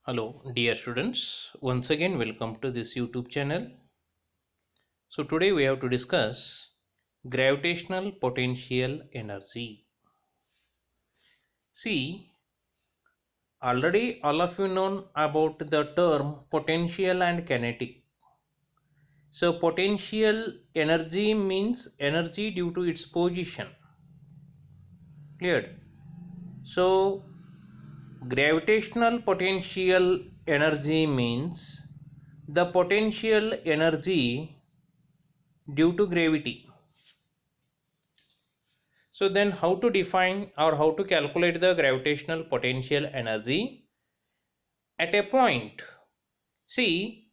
Hello, dear students. Once again, welcome to this YouTube channel. So, today we have to discuss gravitational potential energy. See, already all of you know about the term potential and kinetic. So, potential energy means energy due to its position. Cleared? So, gravitational potential energy means the potential energy due to gravity. So then how to define or how to calculate the gravitational potential energy at a point? See,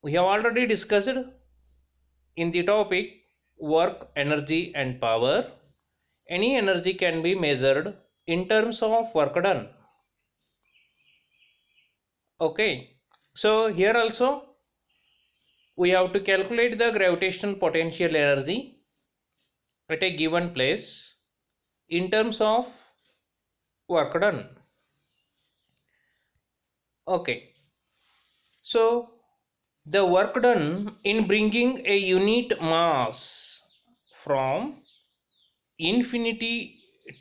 we have already discussed in the topic work, energy and power. Any energy can be measured in terms of work done. Okay, so here also we have to calculate the gravitational potential energy at a given place in terms of work done. Okay, so the work done in bringing a unit mass from infinity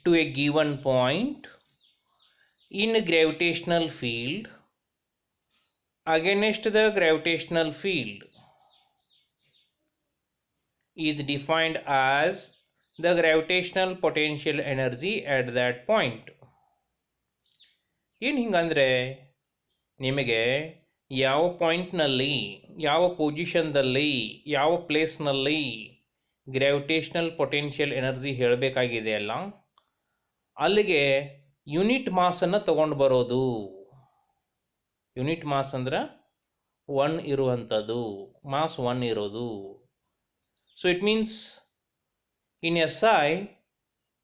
to a given point in a gravitational field against the gravitational field is defined as the gravitational potential energy at that point. ಏನು ಹಿಂಗಂದ್ರೆ ನಿಮಗೆ ಯಾವ ಪಾಯಿಂಟ್ನಲ್ಲಿ ಯಾವ ಪೊಸಿಷನ್ದಲ್ಲಿ ಯಾವ ಪ್ಲೇಸ್ನಲ್ಲಿ gravitational potential energy ಹೇಳಬೇಕಾಗಿದೆ ಅಲ್ಲ, ಅಲ್ಲಿಗೆ unit ಮಾಸನ್ನು ತಗೊಂಡು ಬರೋದು. ಯೂನಿಟ್ ಮಾಸ್ ಅಂದ್ರೆ 1 ಇರುವಂಥದ್ದು, ಮಾಸ್ 1 ಇರೋದು. So it means in SI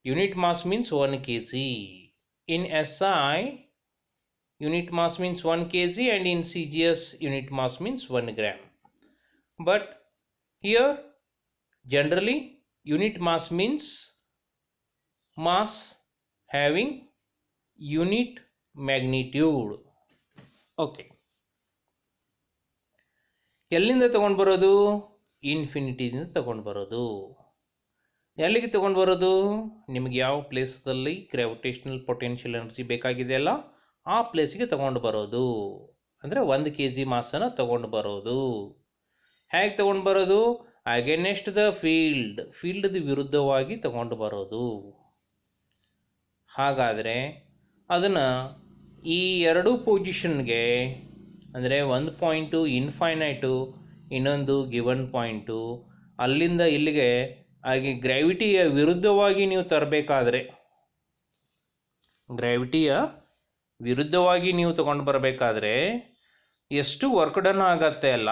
unit mass means 1 kg. In SI unit mass means 1 kg and in CGS unit mass means 1 gram. But here generally unit mass means mass having unit magnitude. Okay. ಎಲ್ಲಿಂದ ತಗೊಂಡು ಬರೋದು? ಇನ್ಫಿನಿಟಿಯಿಂದ ತಗೊಂಡು ಬರೋದು. ಎಲ್ಲಿಗೆ ತಗೊಂಡು ಬರೋದು? ನಿಮಗೆ ಯಾವ ಪ್ಲೇಸ್ದಲ್ಲಿ ಗ್ರಾವಿಟೇಷನಲ್ ಪೊಟೆನ್ಷಿಯಲ್ ಎನರ್ಜಿ ಬೇಕಾಗಿದೆಯಲ್ಲ ಆ ಪ್ಲೇಸ್ಗೆ ತಗೊಂಡು ಬರೋದು. ಅಂದರೆ 1 kg ಮಾಸನ್ನು ತಗೊಂಡು ಬರೋದು. ಹೇಗೆ ತಗೊಂಡು ಬರೋದು? ಅಗೇನೆಸ್ಟ್ ದ ಫೀಲ್ಡ್ ವಿರುದ್ಧವಾಗಿ ತಗೊಂಡು ಬರೋದು. ಹಾಗಾದರೆ ಅದನ್ನು ಈ ಎರಡು ಪೊಸಿಷನ್ಗೆ ಅಂದರೆ ಒಂದು ಪಾಯಿಂಟು ಇನ್ಫೈನೈಟು, ಇನ್ನೊಂದು ಗಿವನ್ ಪಾಯಿಂಟು, ಅಲ್ಲಿಂದ ಇಲ್ಲಿಗೆ ಹಾಗೆ ಗ್ರಾವಿಟಿಯ ವಿರುದ್ಧವಾಗಿ ನೀವು ತರಬೇಕಾದ್ರೆ, ಗ್ರಾವಿಟಿಯ ವಿರುದ್ಧವಾಗಿ ನೀವು ತಗೊಂಡು ಬರಬೇಕಾದ್ರೆ ಎಷ್ಟು ವರ್ಕ್ ಡನ್ ಆಗತ್ತೆ ಅಲ್ಲ,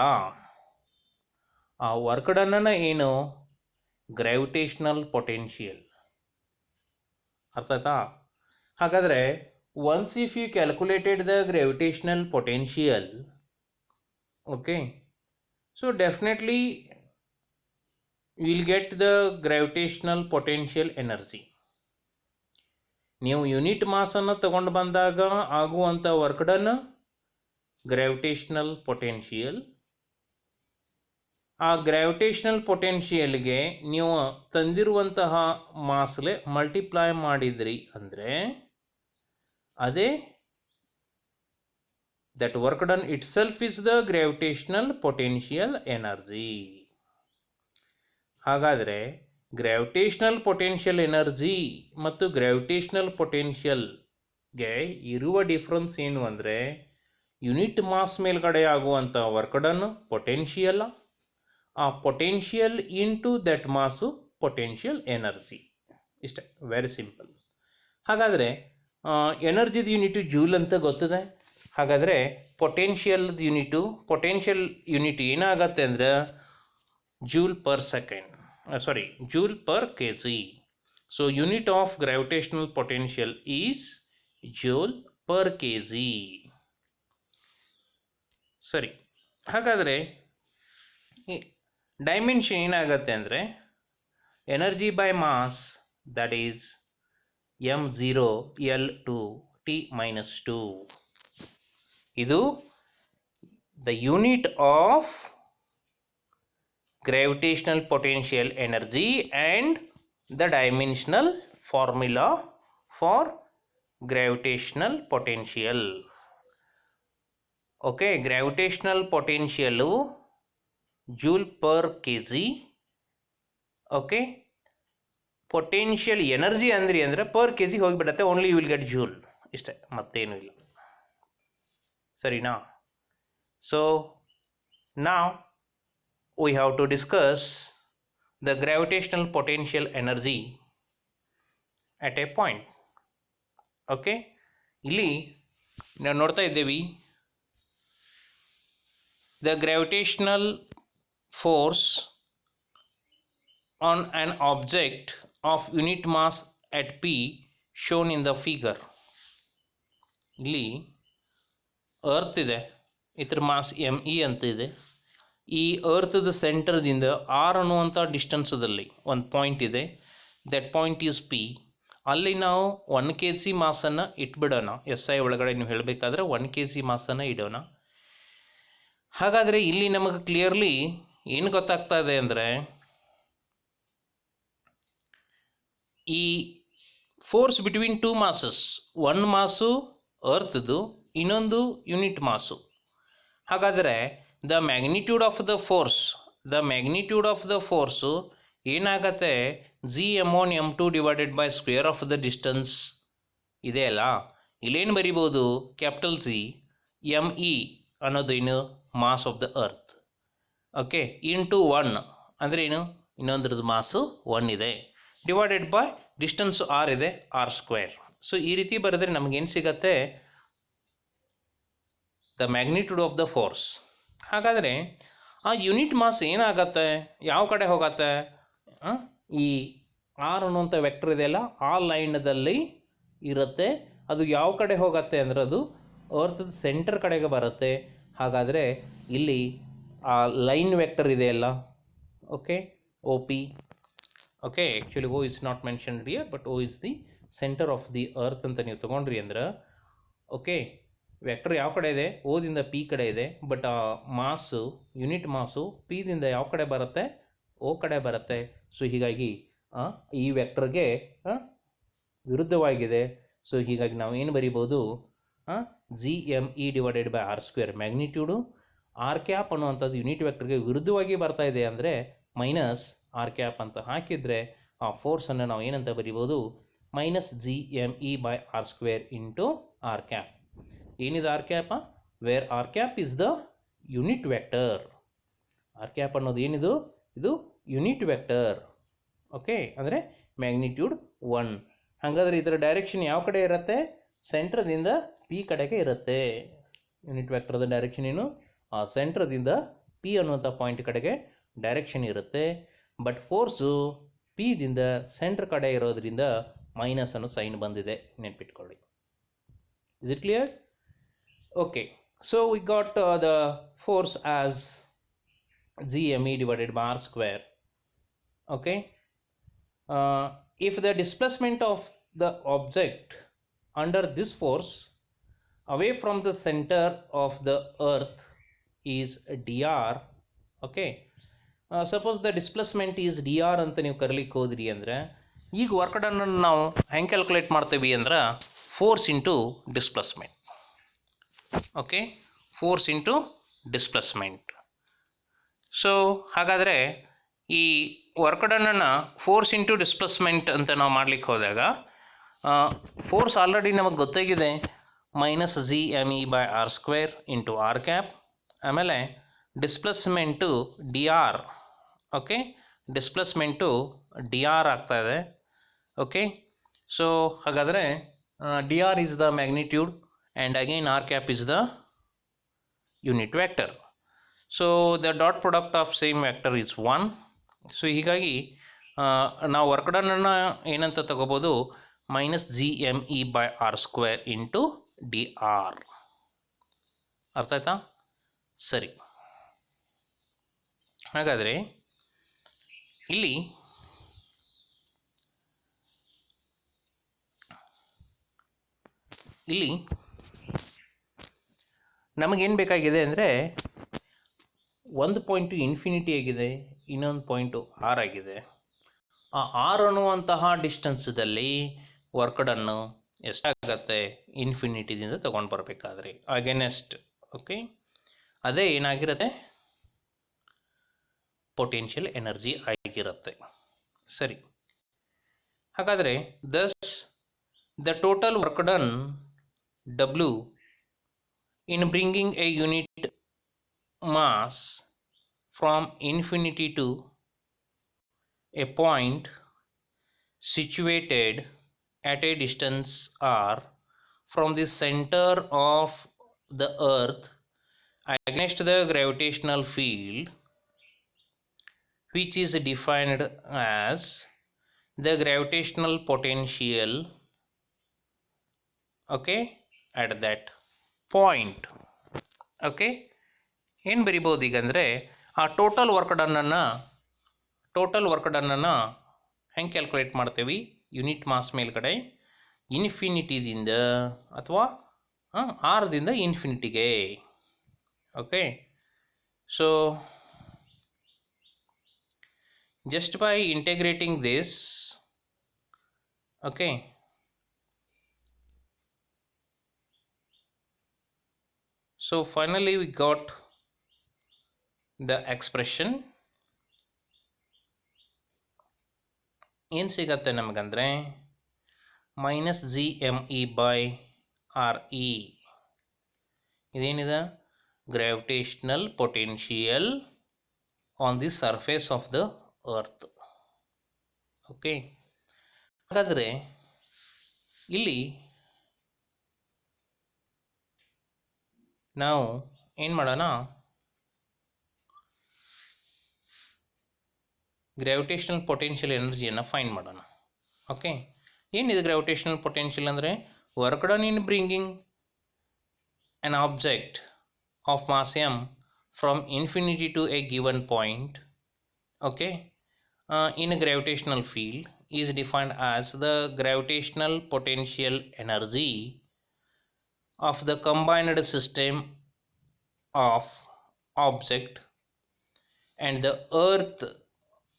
ಆ ವರ್ಕ್ ಡನ್ನ ಏನು? Gravitational potential. ಅರ್ಥ ಆಯ್ತಾ? ಹಾಗಾದರೆ once if you calculated the gravitational potential, okay, so definitely will get the gravitational potential energy. ನೀವು ಯೂನಿಟ್ ಮಾಸನ್ನು ತಗೊಂಡು ಬಂದಾಗ ಆಗುವಂಥ ವರ್ಕ್ ಡನ್ ಗ್ರಾವಿಟೇಷನಲ್ ಪೊಟೆನ್ಷಿಯಲ್. ಆ ಗ್ರಾವಿಟೇಷನಲ್ ಪೊಟೆನ್ಷಿಯಲ್ಗೆ ನೀವು ತಂದಿರುವಂತಹ ಮಾಸ್ಲೆ ಮಲ್ಟಿಪ್ಲೈ ಮಾಡಿದ್ರಿ ಅಂದರೆ ಅದೇ that work done itself is the gravitational potential energy. ಹಾಗಾದರೆ ಗ್ರಾವಿಟೇಷನಲ್ ಪೊಟೆನ್ಷಿಯಲ್ ಎನರ್ಜಿ ಮತ್ತು ಗ್ರಾವಿಟೇಷನಲ್ ಪೊಟೆನ್ಷಿಯಲ್ಗೆ ಇರುವ ಡಿಫ್ರೆನ್ಸ್ ಏನು ಅಂದರೆ ಯೂನಿಟ್ ಮಾಸ್ ಮೇಲ್ಗಡೆ ಆಗುವಂಥ ವರ್ಕ್ ಡನ್ ಪೊಟೆನ್ಷಿಯಲ್, ಆ potential into that mass potential energy. ಇಷ್ಟೇ, ವೆರಿ ಸಿಂಪಲ್. ಹಾಗಾದರೆ ಎನರ್ಜಿದು ಯೂನಿಟು ಜೂಲ್ ಅಂತ ಗೊತ್ತಿದೆ. ಹಾಗಾದರೆ ಪೊಟೆನ್ಷಿಯಲ್ದು ಪೊಟೆನ್ಷಿಯಲ್ ಯೂನಿಟ್ ಏನಾಗತ್ತೆ ಅಂದರೆ joule per second, joule per kg. So unit of gravitational potential is joule per kg. ಸರಿ, ಹಾಗಾದರೆ ಡೈಮೆನ್ಷನ್ ಏನಾಗುತ್ತೆ ಅಂದರೆ energy by mass that is m0 L2 T - 2. ಇದು the unit of gravitational potential energy and the dimensional formula for gravitational potential. Okay, gravitational potential joule per kg. Okay, potential energy ಅಂದ್ರೆ per kg ಹೋಗಿಬಿಡುತ್ತೆ, only you will get joule ಇಷ್ಟೇ, ಮತ್ತೇನು ಇಲ್ಲ. ಸರಿನಾ? So now we have to discuss the gravitational potential energy at a point. Okay, ಇಲ್ಲಿ ನಾವು ನೋಡ್ತಾ ಇದ್ದೇವೆ the gravitational force on an object of unit mass at p shown in the figure. ಇಲ್ಲಿ earth ಇದೆ, ಇದ್ರ ಮಾಸ್ me ಅಂತ ಇದೆ. ಈ ಅರ್ಥದ ಸೆಂಟರ್ದಿಂದ ಆರ್ ಅನ್ನುವಂಥ ಡಿಸ್ಟೆನ್ಸದಲ್ಲಿ ಒಂದು ಪಾಯಿಂಟ್ ಇದೆ, ದಟ್ ಪಾಯಿಂಟ್ ಈಸ್ ಪಿ. ಅಲ್ಲಿ ನಾವು 1 kg ಮಾಸನ್ನು ಇಟ್ಬಿಡೋಣ. SI ಒಳಗಡೆ ನೀವು ಹೇಳಬೇಕಾದ್ರೆ 1 kg ಮಾಸನ್ನು ಇಡೋಣ. ಹಾಗಾದರೆ ಇಲ್ಲಿ ನಮಗೆ ಕ್ಲಿಯರ್ಲಿ ಏನು ಗೊತ್ತಾಗ್ತಾ ಇದೆ ಅಂದರೆ, ಈ ಫೋರ್ಸ್ ಬಿಟ್ವೀನ್ 2 ಮಾಸಸ್, ಒಂದು ಮಾಸು ಅರ್ಥದ್ದು, ಇನ್ನೊಂದು ಯೂನಿಟ್ ಮಾಸು. ಹಾಗಾದರೆ the magnitude of the force ಏನಾಗತ್ತೆ, G(m1 m2) divided by square of the distance ಇದೆಯಲ್ಲ, ಇಲ್ಲೇನು ಬರಿಬೋದು, ಕ್ಯಾಪಿಟಲ್ G me ಅನ್ನೋದೇನು, mass of the earth. Okay, into 1 ಅಂದರೆ ಏನು, ಇನ್ನೊಂದ್ರದ್ದು ಮಾಸು 1 ಇದೆ, ಡಿವೈಡೆಡ್ ಬೈ ಡಿಸ್ಟೆನ್ಸು r ಇದೆ, r². ಸೊ ಈ ರೀತಿ ಬರೆದ್ರೆ ನಮಗೇನು ಸಿಗತ್ತೆ, the magnitude of the force. ಹಾಗಾದರೆ ಆ ಯೂನಿಟ್ ಮಾಸ್ ಏನಾಗತ್ತೆ, ಯಾವ ಕಡೆ ಹೋಗತ್ತೆ, ಈ ಆರ್ ಅನ್ನುವಂಥ ವೆಕ್ಟರ್ ಇದೆಯಲ್ಲ ಆ ಲೈನದಲ್ಲಿ ಇರುತ್ತೆ. ಅದು ಯಾವ ಕಡೆ ಹೋಗತ್ತೆ ಅಂದರೆ ಅದು ಅರ್ಥದ ಸೆಂಟರ್ ಕಡೆಗೆ ಬರುತ್ತೆ. ಹಾಗಾದರೆ ಇಲ್ಲಿ ಆ ಲೈನ್ ವೆಕ್ಟರ್ ಇದೆಯಲ್ಲ, okay, O P. Okay, actually O is not mentioned here, but O is the centre of the earth ಅಂತ ನೀವು ತೊಗೊಂಡ್ರಿ ಅಂದ್ರೆ, ಓಕೆ, ವೆಕ್ಟರ್ ಯಾವ ಕಡೆ ಇದೆ, ಓದಿಂದ ಪಿ ಕಡೆ ಇದೆ, ಬಟ್ ಆ ಮಾಸು, ಯೂನಿಟ್ ಮಾಸು ಪಿದಿಂದ ಯಾವ ಕಡೆ ಬರುತ್ತೆ, ಓ ಕಡೆ ಬರುತ್ತೆ. ಸೊ ಹೀಗಾಗಿ ಈ ವೆಕ್ಟರ್ಗೆ ವಿರುದ್ಧವಾಗಿದೆ. ಸೊ ಹೀಗಾಗಿ ನಾವು ಏನು ಬರಿಬೋದು, G(me) divided by r². Magnitude R cap ಅನ್ನುವಂಥದ್ದು ಯೂನಿಟ್ ವೆಕ್ಟರ್ಗೆ ವಿರುದ್ಧವಾಗಿ ಬರ್ತಾ ಇದೆ ಅಂದರೆ ಮೈನಸ್ ಆರ್ ಕ್ಯಾಪ್ ಅಂತ ಹಾಕಿದರೆ ಆ ಫೋರ್ಸನ್ನು ನಾವು ಏನಂತ ಬರಿಬೋದು, minus G(me) by r² into R cap. ಏನಿದೆ R cap, where R cap is the unit vector. R cap ಅನ್ನೋದು ಏನಿದು, ಇದು ಯೂನಿಟ್ ವೆಕ್ಟರ್. ಓಕೆ, ಅಂದರೆ ಮ್ಯಾಗ್ನಿಟ್ಯೂಡ್ 1. ಹಾಗಾದರೆ ಇದರ ಡೈರೆಕ್ಷನ್ ಯಾವ ಕಡೆ ಇರುತ್ತೆ, ಸೆಂಟ್ರದಿಂದ ಪಿ ಕಡೆಗೆ ಇರುತ್ತೆ. ಯೂನಿಟ್ ವೆಕ್ಟರ್ದ ಡೈರೆಕ್ಷನ್ ಏನು, ಆ ಸೆಂಟ್ರದಿಂದ ಪಿ ಅನ್ನುವಂಥ ಪಾಯಿಂಟ್ ಕಡೆಗೆ ಡೈರೆಕ್ಷನ್ ಇರುತ್ತೆ. ಬಟ್ ಫೋರ್ಸು ಪಿದಿಂದ ಸೆಂಟ್ರ್ ಕಡೆ ಇರೋದ್ರಿಂದ ಮೈನಸ್ ಅನ್ನೋ ಸೈನ್ ಬಂದಿದೆ, ನೆನ್ಪಿಟ್ಕೊಳ್ಳಿ. Is it clear? Okay, so we got the force as G(me) divided by r². Okay, if the displacement of the object under this force away from the center of the earth is dr, okay, suppose the displacement is dr ಅಂತ ನೀವು ಕರೀಲಿಕ್ಕೆ ಹೋದ್ರಿ ಅಂದರೆ, ಈಗ work done ನಾವು ಹೆಂಗೆ calculate ಮಾಡ್ತೀವಿ ಅಂದ್ರೆ, force into displacement. Okay, force into displacement. So ಹಾಗಾದರೆ ಈ ವರ್ಕ್ ಡನ್ನನ್ನು ಫೋರ್ಸ್ ಇಂಟು ಡಿಸ್ಪ್ಲೇಸ್ಮೆಂಟ್ ಅಂತ ನಾವು ಮಾಡ್ಲಿಕ್ಕೆ ಹೋದಾಗ, ಫೋರ್ಸ್ ಆಲ್ರೆಡಿ ನಮಗೆ ಗೊತ್ತಾಗಿದೆ, minus G(me) by r² into R cap. ಆಮೇಲೆ displacement D R. Okay, displacement D R ಆಗ್ತಾಯಿದೆ. ಓಕೆ, ಸೊ ಹಾಗಾದರೆ D R is the magnitude and again r cap is the unit vector. So the dot product of same vector is 1. So ಹೀಗಾಗಿ ನಾವು work ಡನ್ನನ್ನು ಏನಂತ ತಗೋಬೋದು, minus G(me) by r² into D R. ಅರ್ಥ ಆಯ್ತಾ? ಸರಿ, ಹಾಗಾದರೆ ಇಲ್ಲಿ ನಮಗೇನು ಬೇಕಾಗಿದೆ ಅಂದರೆ ಒಂದು ಪಾಯಿಂಟು ಇನ್ಫಿನಿಟಿ ಆಗಿದೆ, ಇನ್ನೊಂದು ಪಾಯಿಂಟು ಆರ್ ಆಗಿದೆ. ಆ ಆರ್ ಅನ್ನುವಂತಹ ಡಿಸ್ಟೆನ್ಸದಲ್ಲಿ ವರ್ಕ್ ಡನ್ನು ಎಷ್ಟಾಗತ್ತೆ ಇನ್ಫಿನಿಟಿದಿಂದ ತೊಗೊಂಡು ಬರಬೇಕಾದ್ರೆ ಅಗೇನೆಸ್ಟ್. ಓಕೆ, ಅದೇ ಏನಾಗಿರುತ್ತೆ ಪೊಟೆನ್ಷಿಯಲ್ ಎನರ್ಜಿ ಆಗಿರುತ್ತೆ. ಸರಿ, ಹಾಗಾದರೆ thus the total work done W in bringing a unit mass from infinity to a point situated at a distance r from the center of the earth against the gravitational field, which is defined as the gravitational potential, okay, at that point. Okay, ಏನು ಬರಿಬೋದು ಈಗ ಅಂದರೆ ಆ total work ಡನ್ನನ್ನು ಹೆಂಗೆ calculate ಮಾಡ್ತೀವಿ? Unit mass ಮೇಲ್ಗಡೆ ಇನ್ಫಿನಿಟಿದಿಂದ ಅಥವಾ ಆರ್ದಿಂದ ಇನ್ಫಿನಿಟಿಗೆ. Okay, so just by integrating this, okay, so finally we got the expression. ಏನು ಸಿಗತ್ತೆ ನಮಗಂದರೆ -GME/RE. ಇದೇನಿದೆ? Gravitational potential on the surface of the earth. Okay, ಹಾಗಾದರೆ ಇಲ್ಲಿ ನಾವು ಏನು ಮಾಡೋಣ? ಗ್ರಾವಿಟೇಷನಲ್ ಪೊಟೆನ್ಷಿಯಲ್ ಎನರ್ಜಿಯನ್ನು ಫೈಂಡ್ ಮಾಡೋಣ. ಓಕೆ, ಏನಿದೆ ಗ್ರಾವಿಟೇಷನಲ್ ಪೊಟೆನ್ಷಿಯಲ್ ಅಂದರೆ work done in bringing an object of mass m from infinity to a given point, okay, in a gravitational field is defined as the gravitational potential energy of the combined system of object and the earth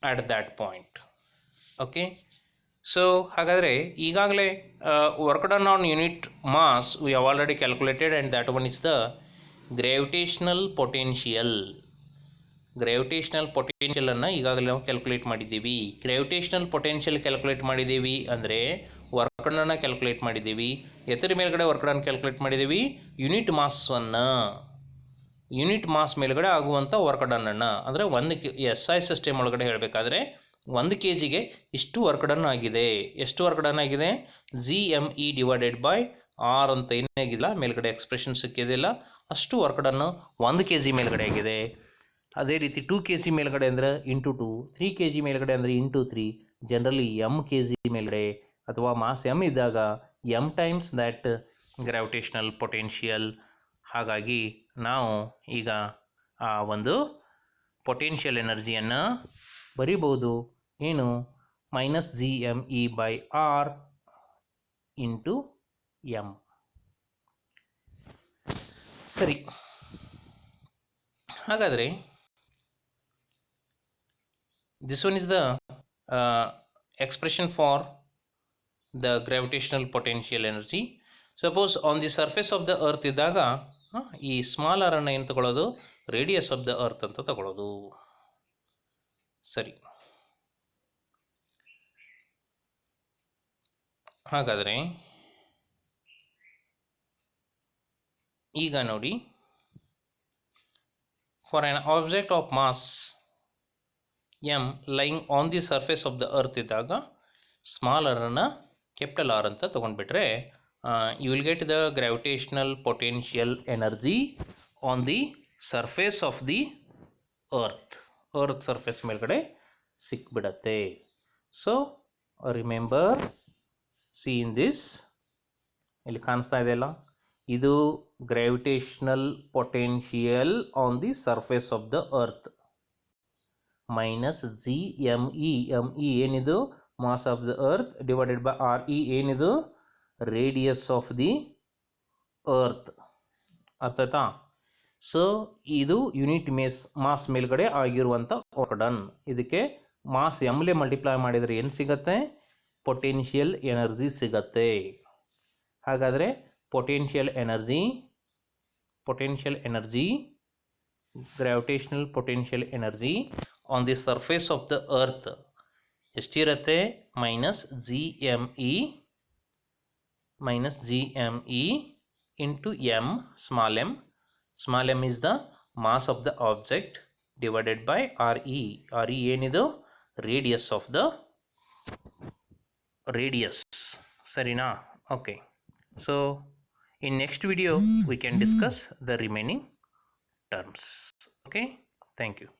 at that point. Okay, so ಹಾಗಾದರೆ ಈಗಾಗಲೇ work done on unit mass we have already calculated and that one is the gravitational potential. Gravitational ಪೊಟೆನ್ಷಿಯಲನ್ನು ಈಗಾಗಲೇ ನಾವು calculate ಮಾಡಿದ್ದೀವಿ. Gravitational potential calculate ಮಾಡಿದ್ದೀವಿ ಅಂದರೆ work ಡನ್ನ calculate ಮಾಡಿದ್ದೀವಿ. ಎತ್ತರ ಮೇಲ್ಗಡೆ ವರ್ಕ್ ಡನ್ ಕ್ಯಾಲ್ಕುಲೇಟ್ ಮಾಡಿದ್ದೀವಿ? ಯೂನಿಟ್ ಮಾಸ್ ಮೇಲ್ಗಡೆ ಆಗುವಂಥ ವರ್ಕ್ ಡನ್ನನ್ನು, ಅಂದರೆ SI ಸಿಸ್ಟಮ್ ಒಳಗಡೆ ಹೇಳಬೇಕಾದ್ರೆ 1 kgಗೆ ಇಷ್ಟು ವರ್ಕ್ ಡನ್ ಆಗಿದೆ. ಎಷ್ಟು ವರ್ಕ್ ಡನ್ ಆಗಿದೆ? GME/R ಅಂತ ಏನಾಗಿಲ್ಲ, ಮೇಲ್ಗಡೆ ಎಕ್ಸ್ಪ್ರೆಷನ್ ಸಿಕ್ಕಿದಿಲ್ಲ, ಅಷ್ಟು ವರ್ಕ್ ಡನ್ನು 1 kg ಮೇಲ್ಗಡೆ ಆಗಿದೆ. ಅದೇ ರೀತಿ 2 kg ಮೇಲ್ಗಡೆ ಅಂದರೆ ಇಂಟು 2, 3 kg ಮೇಲ್ಗಡೆ ಅಂದರೆ ಇಂಟು 3. ಜನರಲಿ m kg ಮೇಲ್ಗಡೆ ಅಥವಾ ಮಾಸ್ m ಇದ್ದಾಗ m times that gravitational potential. ಹಾಗಾಗಿ ನಾವು ಈಗ ಆ ಒಂದು ಪೊಟೆನ್ಷಿಯಲ್ ಎನರ್ಜಿಯನ್ನು ಬರಿಬೋದು. ಏನು? -GME/R into m. ಸರಿ, ಹಾಗಾದರೆ this one is the expression for the gravitational potential energy. Suppose on the surface of the earth ಇದ್ದಾಗ ಈ ಸ್ಮಾಲ್ r ಅನ್ನು ಏನು ತಗೊಳ್ಳೋದು? ರೇಡಿಯಸ್ ಆಫ್ ದ ಅರ್ತ್ ಅಂತ ತಗೊಳ್ಳೋದು. ಸರಿ, ಹಾಗಾದರೆ ಈಗ ನೋಡಿ, for an object of mass m lying on the surface of the earth ಇದ್ದಾಗ ಸ್ಮಾಲ್ r ಅನ್ನು ಕ್ಯಾಪಿಟಲ್ R ಅಂತ ತೊಗೊಂಡ್ಬಿಟ್ರೆ you will get the gravitational potential energy on the surface of the earth surface ಮೇಲ್ಗಡೆ ಸಿಕ್ಬಿಡತ್ತೆ. So remember, see in this, ಇಲ್ಲಿ ಕಾಣಿಸ್ತಾ ಇದೆಯಲ್ಲ, ಇದು gravitational potential on the surface of the earth -GME. ME ಏನಿದು? Mass of the earth divided by RE ಏನಿದು? Radius of the earth. ಅರ್ಥ ಆಯ್ತಾ? ಸೊ ಇದು ಯೂನಿಟ್ ಮಾಸ್ ಮೇಲ್ಗಡೆ ಆಗಿರುವಂಥ ವರ್ಕ್ ಡನ್. ಇದಕ್ಕೆ ಮಾಸ್ ಎಮ್ಲೆ ಮಲ್ಟಿಪ್ಲೈ ಮಾಡಿದರೆ ಏನು ಸಿಗತ್ತೆ? ಪೊಟೆನ್ಷಿಯಲ್ ಎನರ್ಜಿ ಸಿಗತ್ತೆ. ಹಾಗಾದರೆ potential energy gravitational potential energy on the surface of the earth ಎಷ್ಟಿರುತ್ತೆ? -gme into m, small m. Small m is the mass of the object divided by re. Re ಏನಿದು? Radius of the radius. ಸರಿನಾ? Okay. So in next video we can discuss the remaining terms. Okay, thank you.